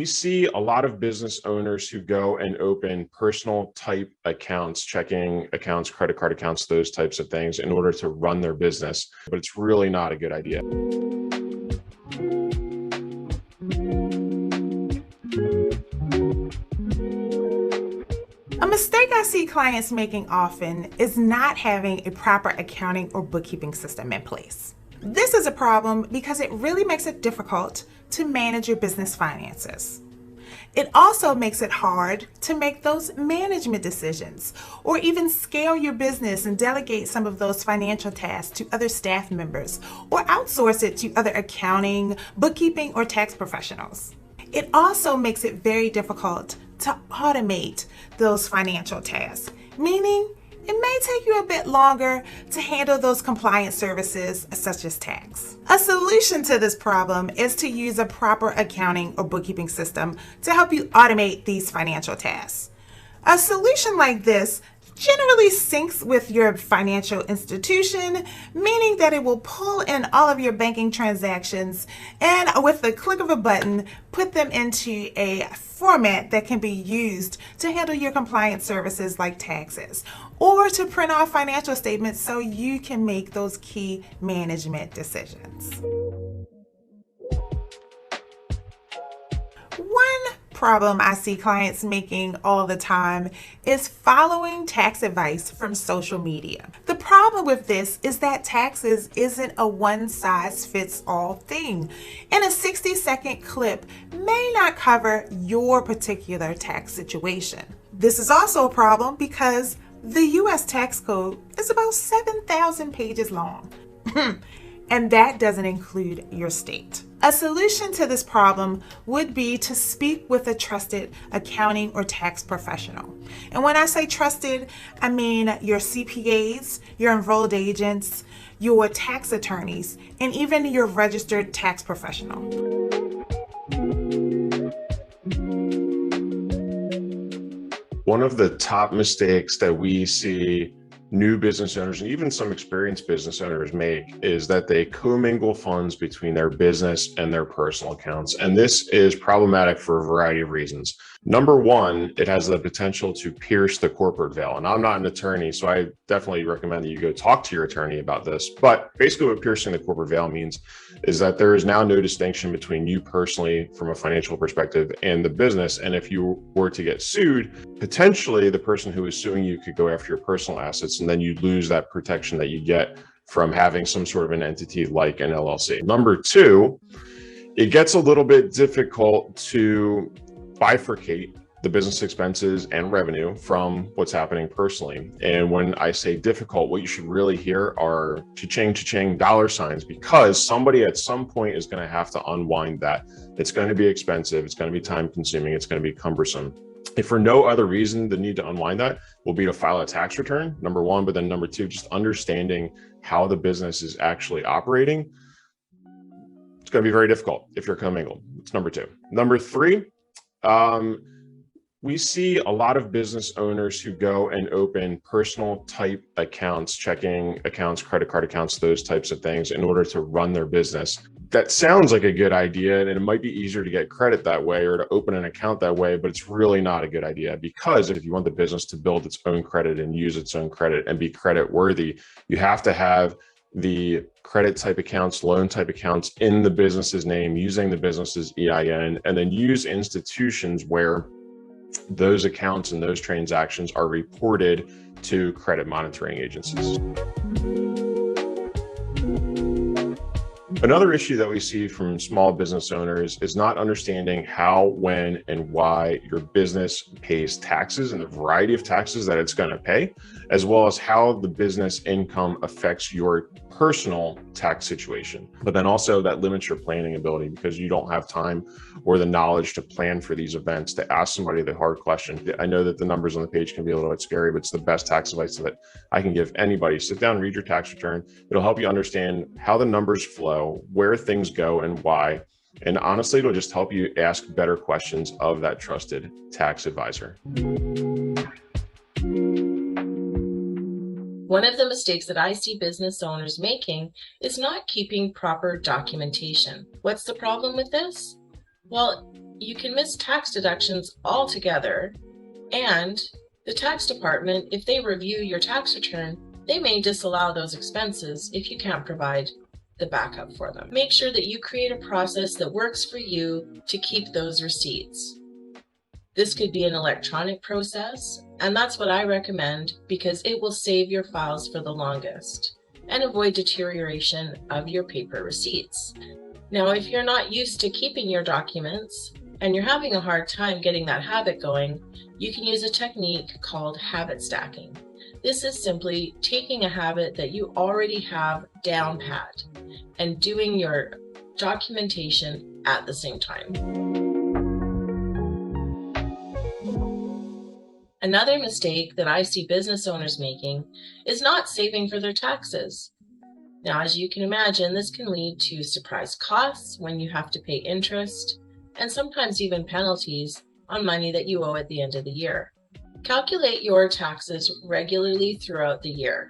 We see a lot of business owners who go and open personal type accounts, checking accounts, credit card accounts, those types of things in order to run their business, but it's really not a good idea. A mistake I see clients making often is not having a proper accounting or bookkeeping system in place. This is a problem because it really makes it difficult to manage your business finances. It also makes it hard to make those management decisions or even scale your business and delegate some of those financial tasks to other staff members or outsource it to other accounting, bookkeeping, or tax professionals. It also makes it very difficult to automate those financial tasks, meaning it may take you a bit longer to handle those compliance services such as tax. A solution to this problem is to use a proper accounting or bookkeeping system to help you automate these financial tasks. A solution like this generally syncs with your financial institution, meaning that it will pull in all of your banking transactions and with the click of a button, put them into a format that can be used to handle your compliance services like taxes, or to print off financial statements so you can make those key management decisions. One problem I see clients making all the time is following tax advice from social media. The problem with this is that taxes isn't a one-size-fits-all thing, and a 60-second clip may not cover your particular tax situation. This is also a problem because the U.S. tax code is about 7,000 pages long, and that doesn't include your state. A solution to this problem would be to speak with a trusted accounting or tax professional. And when I say trusted, I mean your CPAs, your enrolled agents, your tax attorneys, and even your registered tax professional. One of the top mistakes that we see new business owners and even some experienced business owners make is that they commingle funds between their business and their personal accounts. And this is problematic for a variety of reasons. Number one, it has the potential to pierce the corporate veil. And I'm not an attorney, so I definitely recommend that you go talk to your attorney about this. But basically what piercing the corporate veil means is that there is now no distinction between you personally from a financial perspective and the business. And if you were to get sued, potentially the person who is suing you could go after your personal assets, and then you lose that protection that you get from having some sort of an entity like an LLC. Number two, it gets a little bit difficult to bifurcate the business expenses and revenue from what's happening personally. And when I say difficult, what you should really hear are cha-ching dollar signs, because somebody at some point is going to have to unwind that. It's going to be expensive. It's going to be time consuming. It's going to be cumbersome. If for no other reason, the need to unwind that will be to file a tax return, number one, but then number two, just understanding how the business is actually operating. It's going to be very difficult if you're commingled. It's number two. Number three, we see a lot of business owners who go and open personal type accounts, checking accounts, credit card accounts, those types of things in order to run their business. That sounds like a good idea, and it might be easier to get credit that way or to open an account that way, but it's really not a good idea, because if you want the business to build its own credit and use its own credit and be credit worthy, you have to have the credit type accounts, loan type accounts in the business's name, using the business's EIN, and then use institutions where those accounts and those transactions are reported to credit monitoring agencies. Another issue that we see from small business owners is not understanding how, when, and why your business pays taxes and the variety of taxes that it's going to pay, as well as how the business income affects your personal tax situation. But then also that limits your planning ability, because you don't have time or the knowledge to plan for these events, to ask somebody the hard question. I know that the numbers on the page can be a little bit scary, but it's the best tax advice that I can give anybody. Sit down, read your tax return. It'll help you understand how the numbers flow, where things go and why. And honestly, it'll just help you ask better questions of that trusted tax advisor. One of the mistakes that I see business owners making is not keeping proper documentation. What's the problem with this? Well, you can miss tax deductions altogether, and the tax department, if they review your tax return, they may disallow those expenses if you can't provide the backup for them. Make sure that you create a process that works for you to keep those receipts. This could be an electronic process, and that's what I recommend because it will save your files for the longest and avoid deterioration of your paper receipts. Now, if you're not used to keeping your documents and you're having a hard time getting that habit going, you can use a technique called habit stacking. This is simply taking a habit that you already have down pat and doing your documentation at the same time. Another mistake that I see business owners making is not saving for their taxes. Now, as you can imagine, this can lead to surprise costs when you have to pay interest and sometimes even penalties on money that you owe at the end of the year. Calculate your taxes regularly throughout the year.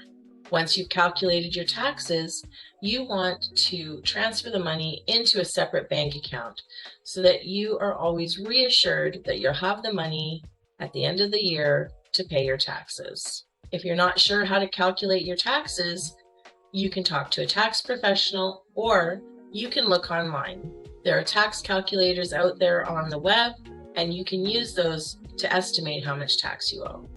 Once you've calculated your taxes, you want to transfer the money into a separate bank account so that you are always reassured that you'll have the money at the end of the year to pay your taxes. If you're not sure how to calculate your taxes, you can talk to a tax professional or you can look online. There are tax calculators out there on the web, and you can use those to estimate how much tax you owe.